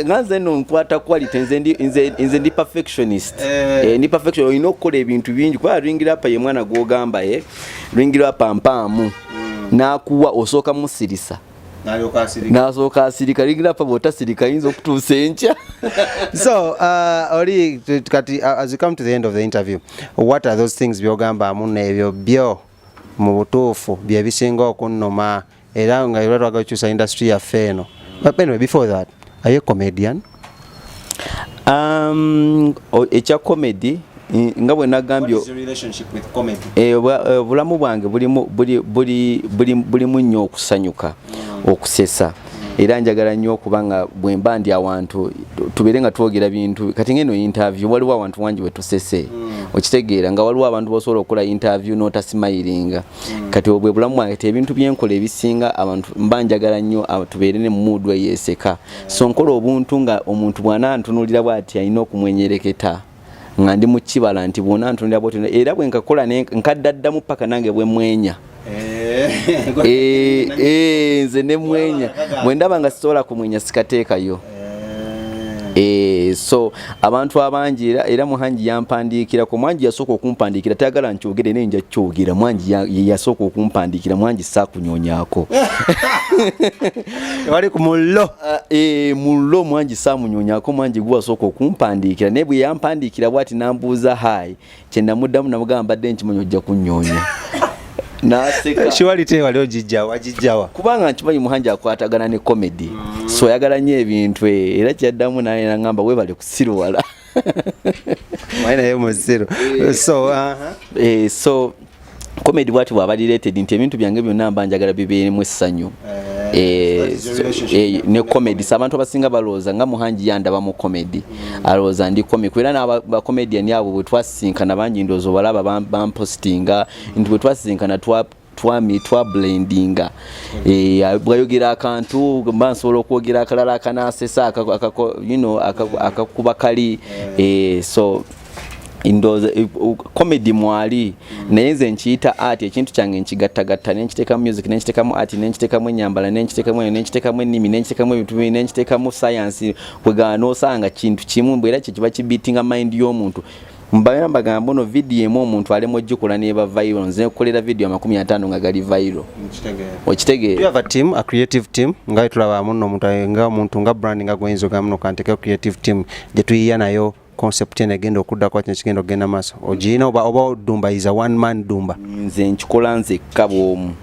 nganze no nkwata quality nze ndi perfectionist ndi perfection olina okukola ebintu bingi kuba ringira apa ye mwana gwogamba ringira apa mpaamu nakuwa osooka musirisa nasooka asirika ringira apa bwotasirika yinza okutuusa enkya. So oli kati as you come to the end of the interview, what are those things byogamba amu ebyo byo mu butuufu bye bisinga okunnoma era nga era twagakyusa industry yaffe eno? But anyway, before that, are you a comedian? Ekya comedy nga bwe nagambye, what is your relationship with comedy? Obulamu bwange bulimu nnyo okusanyuka okusesa era njagala nnyo okubanga bwe mba ndi awantu tubeere nga twogera bintu kati ngeno interview waliwo awantu wangi bwe tusese okitegeera nga waliwo abantu bosobola okukola interview n'otasimayiringa kati obwe bulamu bwange ebintu byenkola ebisinga abantu mba njagala nnyo tubeere ne mood yeeseka so nkola obuntu nga omuntu bwana ntunulira bw'ati alina okumwenyereketa nga ndi mu kibala nti bwona ntunulira bw'oti era bwe nkakola nkaddaddamu paka nange bwe mwenya nze ne mwenya bwe ndaba nga sisobola kumwenya sikateekayo. So abantu abangi era Muhanji yampandiikira ko Mwanji yasooka okumpandiikira tayagala nkyogere naye nja kyogera Mwanji yasooka okumpandiikira Mwanji saakunyonyaako wali ku mullo mullo Mwanji saamunyonyaako Mwanji gwe wasooka okumpandiikira naye bwe yampandiikira bw'ati nambuuza hayi kye namuddamu namugamba mbadde nkimanyi ojja kunnyonya naseka shiwalite wali wajijjawa kubanga nkimanyi Muhanji akwatagana ne comedy so yagala nnyo ebintu era kyaddamu naye nangamba webale kusirwala mwana ye muziro so comedy bwati bwaba related nti ebintu byange byonna mba njagala bibeeremu essanyu ne comedy abantu abasinga balooza nga Muhanji yandaba mu comedy alooza ndi comic era n'aba comedian abo bwe twasinkana bangi ndoozo balaba bampostinga nti bwe twasinkana twa blendinga bwayogera akantu mba nsobola okwogera akalala akanasesa akakuba kali so indoza comedy mwali naye nze nkiyita art ekintu kyange nkigattagatta nenkiteekamu music nenkiteekamu art nenkiteekamu ennyambala nenkiteekamu ennimi nenkiteekamu ebintu bibiri nenkiteekamu science kwegana n'osanga kintu kimu era kyekiba kibiitinga mind y'omuntu mbaera mbagamba no video emu omuntu alemo ojjukula neba viral nze kukolera video 50 nga gali viral okitegeera. You have a team, a creative team nga tulaba muno omuntu nga branding nga gwenzo gamuno kanteka creative team gye tuyiya nayo concept ene gendo okudda kwa kino genda maso ojina oba Dumba is a one man Dumba nze nkikola nze kabwomu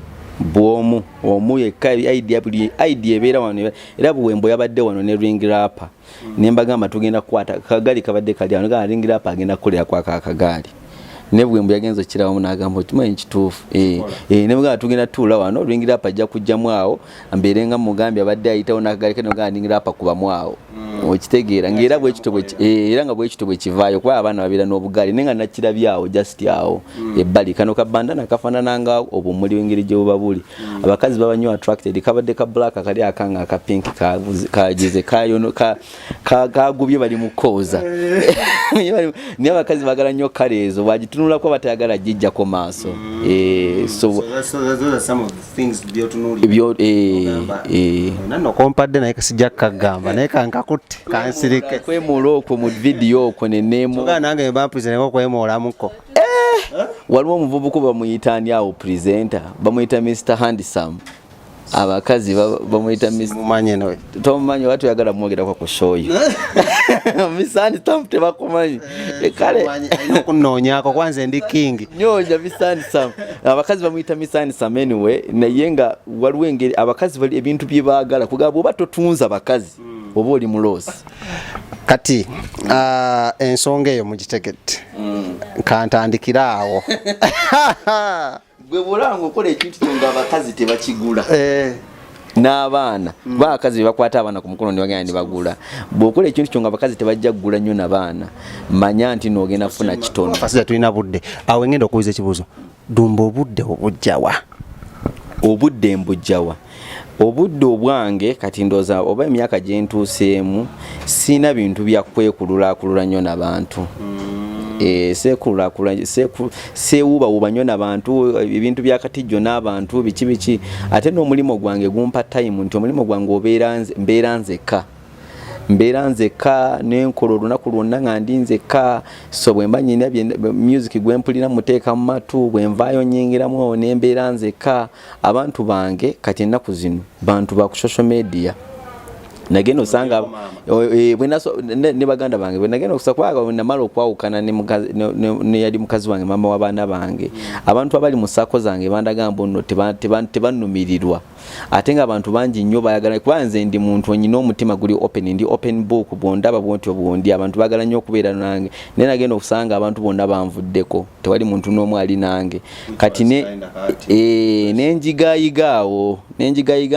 omu yekka idea ebeera wano era buwembo yabadde wano ne ring rapper nembagamba tugenda kukwata kagali kabadde kali wano ga ring rapper agenda kukolera kwa kakagali ne bwembo yagenza okirawo n'agamba okimanyi kituufu ne bwegamba tugenda tuula wano ring rapper ajja kujjamu awo ambeere nga mugambi abadde ayitawo n'akagali kano nga ring rapper kubamu awo okitegeera ng'era era nga bwekito bwe kivaayo kuba abaana babeera n'obugaali naye nga nakirabyawo just awo ebbali kano kabbandana kafaanananga obumuli w'engeri gye buba buli abakazi baba nnyo attracted kabadde ka black akali akanga aka pink kagize kagubye bali mu kooza naye abakazi baagala nnyo kale ezo bwagitunulako batayagala gijjako maaso so those are some of the things nano kompadde naye kasijja kagamba naye kankakutte kansirike kwemoola okwo mu video okwo nenemo nange bampuzeneko kwemoolamuko waliwo omuvubuka bamuyitaani awo presenter bamuyita Mr. Handsome abakazi bamuyita Mr. tomumanyi watu yagala mwogerako ku show yo Mr. Handsome tebakumanyi kale okunoonyako kwanze ndi king nyonya Mr. Handsome abakazi bamuyita Mr. Handsome anyway naye nga waliwo engeri abakazi bali ebintu bye baagala kugamba oba totunza abakazi oba oli muloosi kati ensonga eyo mugitegedde kantandikira awo gwe bwolanga okola ekintu kyonga abakazi tebakigula n'abaana bakazi bebakwata abaana ku mukono ne bagenda ne bagula bw'okola ekintu kyonga abakazi tebajja kugula nnyo n'abaana manya nti n'ogenda funa kitono fasida tulina budde awo ngenda okubuuza ekibuuzo Dumba obudde obujjawa obudde mbujjawa obudde obwange kati ndoza oba emyaka gye ntuuseemu sina bintu bya kwekulula nnyo n'abantu sekula sewuba ubanywa n'abantu ebintu byakatijjo n'abantu biki ate n'omulimo gwange gumpa time nti omulimo gwange mbeera nzeka n'enkola olunaku lwonna nga ndi nzeka so bwe mba nyina music gwe mpulira muteeka mu matu bwe nvaayo nyingiramu n'embeera nzeka abantu bange kati ennaku zino bantu ba ku social media nagenda osanga ne baganda bange bwe nagenda okusakwaga namala okwawukana ne yali mukazi wange mama w'abaana bange abantu abali mu sako zange bandagamba nno tebannumirirwa ate nga abantu bangi nnyo bayagala kuba nze ndi muntu onyina omutima guli open ndi open book bwondaba bwontyo bwondi abantu bagala nnyo okubeera nange naye nagenda okusanga abantu bonna banvuddeko tewali muntu n'omu ali nange kati nenjigayigaawo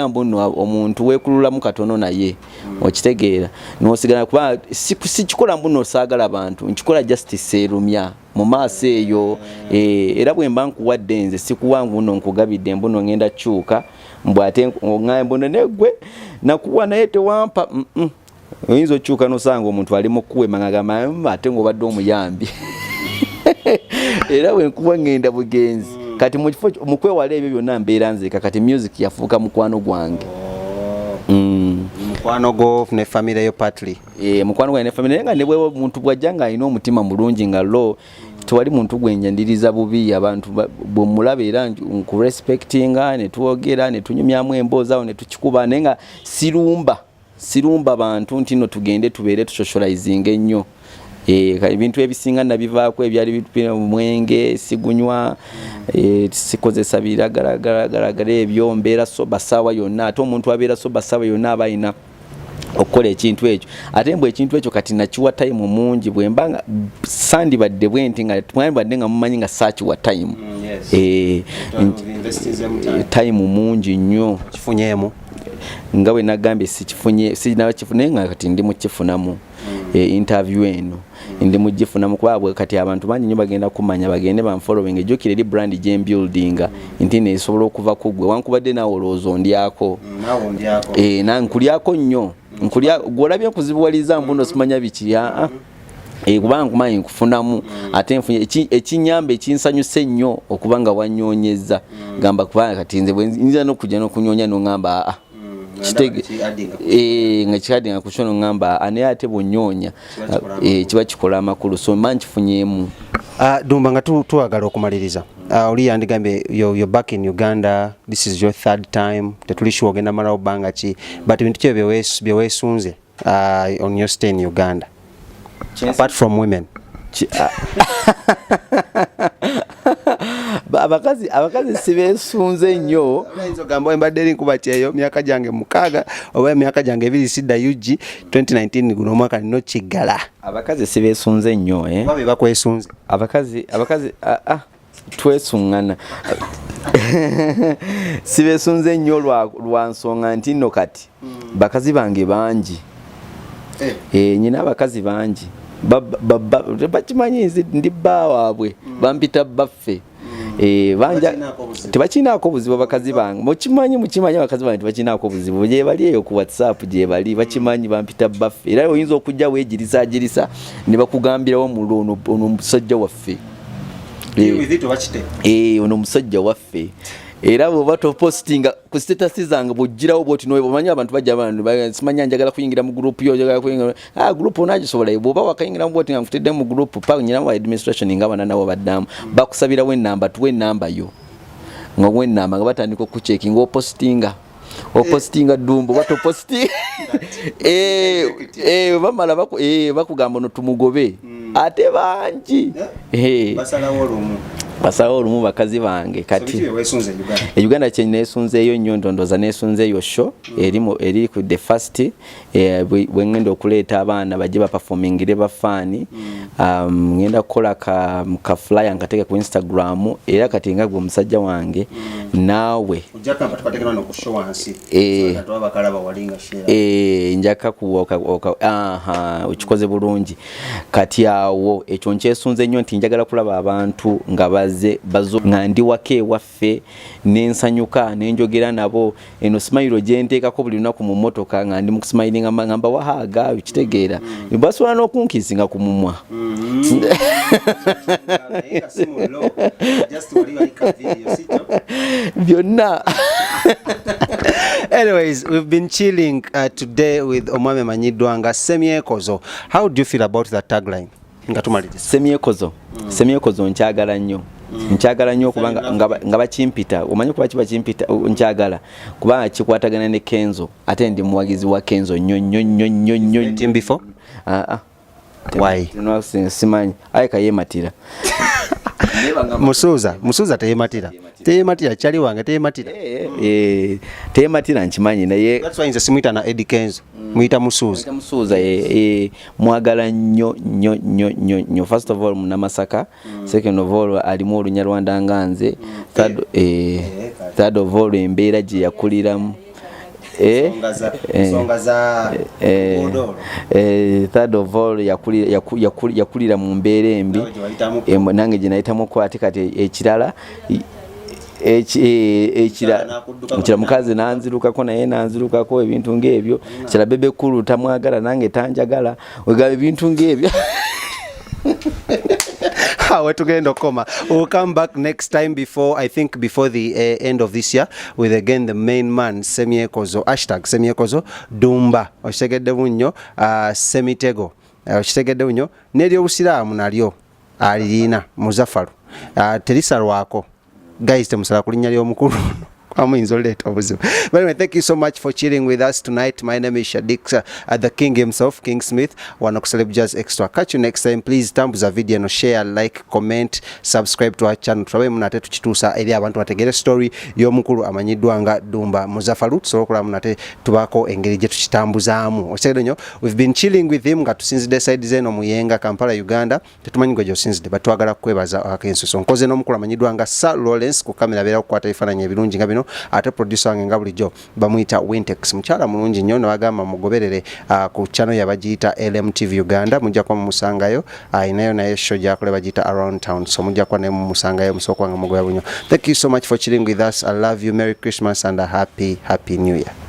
mbu nno omuntu weekululamu katono naye okitegeera n'osigala kuba sikikola mbu nno saagala abantu nkikola justice serumya mu maaso eyo era bwe mba nkuwadde nze sikuwangu nno nkugabidde mbu nno ngenda kyuka mbw ate oŋŋaye mbuno negwe nakuwa naye tewampa oyinza okyuka nosanga omuntu ali mu kuwema ngagamba ate ng'obadde omuyambi era bwe nkuwa ŋŋenda bugenzi kati mu kifo mu kwewala ebyo byonna mbeera nzeka kati music yafuuka mukwano gwange mukwano gwo ne family yo partly mukwano gwange ne family nga ne bwe omuntu bwajja nga alina omutima mulungi nga lo tewali muntu gwenjandiriza bubi abantu bwemulaba era nkurespectinga ne twogera ne tunyumyamu emboozi awo ne tukikuba naye nga sirumba bantu nti no tugende tubeere tusocializing ennyo ebintu ebisinga nabivaako ebyali bitupira mu mwenge sigunywa sikozesa biragala ebyo mbeera soba saawa yonna ate omuntu abeera soba saawa yonna aba alina okukola ekintu ekyo ate mbwe ekintu ekyo kati nakiwa time mungi bwe mbanga sandibadde bwenti nga twandibadde nga mumanyi nga saakiwa time time mungi nnyo kifunyeemu nga bwe nagambye sinakifune nga kati ndi mukifunamu interview eno ndi mugifunamu kuba kati abantu bangi nnyo bagenda kumanya bagende banfollowing ejjukira eri brand gem building nti neesobola okuva ku gwe wankubadde naawe olowooza ondyako nkulyako nnyo gwolabye nkuzibuwaliza mbuno simanya biki kubanga nkumanyi nkufunamu ate nfunye ekinyamba ekinsanyuse nnyo okuba nga wannyonyeza gamba kubanga kati nze bwenza n'okujja n'okunyoonya n'oŋŋamba nga kikadde nga kushono ngamba ane ate bonyoonya kiba kikola amakulu so mba nkifunyeemu. Dumba nga tuwagala okumaliriza oli yandigambye you're back in Uganda, this is your third time, tetulishuwa ogenda malawo bbanga ki, but ebintu kyo byeweesunze on your stay in Uganda apart from women? abakazi sibeesunze nnyo gamba embadde eri nkuba kyeyo myaka gyange 6 oba myaka gyange 2 sidda UG 2019 guno omwaka nino kiggala. Abakazi sibeesunze nnyo babe bakwesunze abakazi twesuŋŋana sibeesunze nnyo lwa nsonga nti nno kati bakazi bange bangi nyina abakazi bangi bakimanyi nze ndi bba waabwe bampita baffe tebakinaako buzibu abakazi bange mukimanyi abakazi bange tebakinaako buzibu gye bali eyo ku WhatsApp gye bali bakimanyi bampita baffe era oyinza okujja weegirisagirisa ne bakugambirawo mulo ono omusajja waffe ono omusajja waffe era bwoba topostinga ku status zange bwogirawo bwoti nomanyi abantu bajja simanya njagala kuyingira mu group yo njagala kuyingira group onagisobola bwoba wakayingira bwoti nga nkutedde mu group pa nyina wa administration nga bana nabo baddamu bakusabirawo enamba tuwe enamba yo nga we enamba nga batandika okucheckinga opostinga dumbo batopostinga bamala bakugamba no tumugobe ate bangi basalawo olumu bakazi bange kati Uganda kye neesunzeeyo nnyo ndondoza neesunzeeyo show eri ku the first bwe ngenda okuleeta abaana bajje baperformingire bafaani ngenda kukola ka flyer nkateeke ku Instagram era kati nga gwe omusajja wange naawe njaka okikoze bulungi kati awo ekyo nkyesunze nnyo nti njagala kulaba abantu nga bazo nga ndi wake waffe nensanyuka nenjogera nabo eno smile gyenteekako buli lunaku mu motoka nga ndi mu smiling ngamba wahaga ukitegeera basobola n'okunkiisinga ku mumwa byonna. Anyways, we've been chilling today with Omwami Amanyiddwanga Semyekozo. How do you feel about that tagline? Semyekozo nkyagala nnyo kubanga nga bakimpita omanyi kuba kiba kimpita nkyagala kubanga kikwatagana ne Kenzo ate ndi muwagizi wa Kenzo nnyo team before why simanyi ayika yematira musuuza teyematira kyali wange teyematira nkimanyi naye that's why nze simuyita na Eddie Kenzo muyita musuuza mwagala nnyo first of all munamasaka second of all alimu olunyarwanda nganze third of all embeera gye yakuliramu third of all yakulira mu mbeera embi nange gye nayitamu ko ate kati ekirala ekira mukazi nanzirukako naye nanzirukako ebintu ng'ebyo kira bebe kulu tamwagala nange tanjagala wegaba ebintu ng'ebyo. We're together, we'll come back next time before the end of this year with again the main man Semyekozo #Semyekozo Dumba okitegedde bunyo Semitego okitegedde bunyo neryo busiraamu nalyo alirina Muzafaru terisalwako guys temusala kulinnya ly'omukulu But anyway, thank you so much for chilling with us tonight. My name is Shadik, the king himself, King Smith, one of Celeb Jazz Extra. Catch you next time. Please tambuza video no share, like, comment, subscribe to our channel. Turabe munate tukitusa eri abantu bategere story y'omukulu Amanyiddwanga Dumba Muzafaru tusobola munate tubako engeri gye tukitambuzaamu. Okitegedde we've been chilling with him nga tusinzidde side zeno Muyenga, Kampala, Uganda. Tetumanyi gwe osinzidde but twagala kwebaza akensuso. Nkoze n'omukulu Amanyiddwanga Sir Lawrence ku kamera beera okukwata ebifaananyi ebirungi nga bino. Ate producer wange nga bulijjo bamuyita Wintex mukyala mulungi nnyo n'abagamba mugoberere ku channel yabagiyita LMTV Uganda mujja kwa mumusangayo inayo naye show gyakole bagiyita Around Town so mujja kwa ne mumusangayo musoko wange mugoya bunyo. Thank you so much for chilling with us. I love you. Merry Christmas and a happy New Year.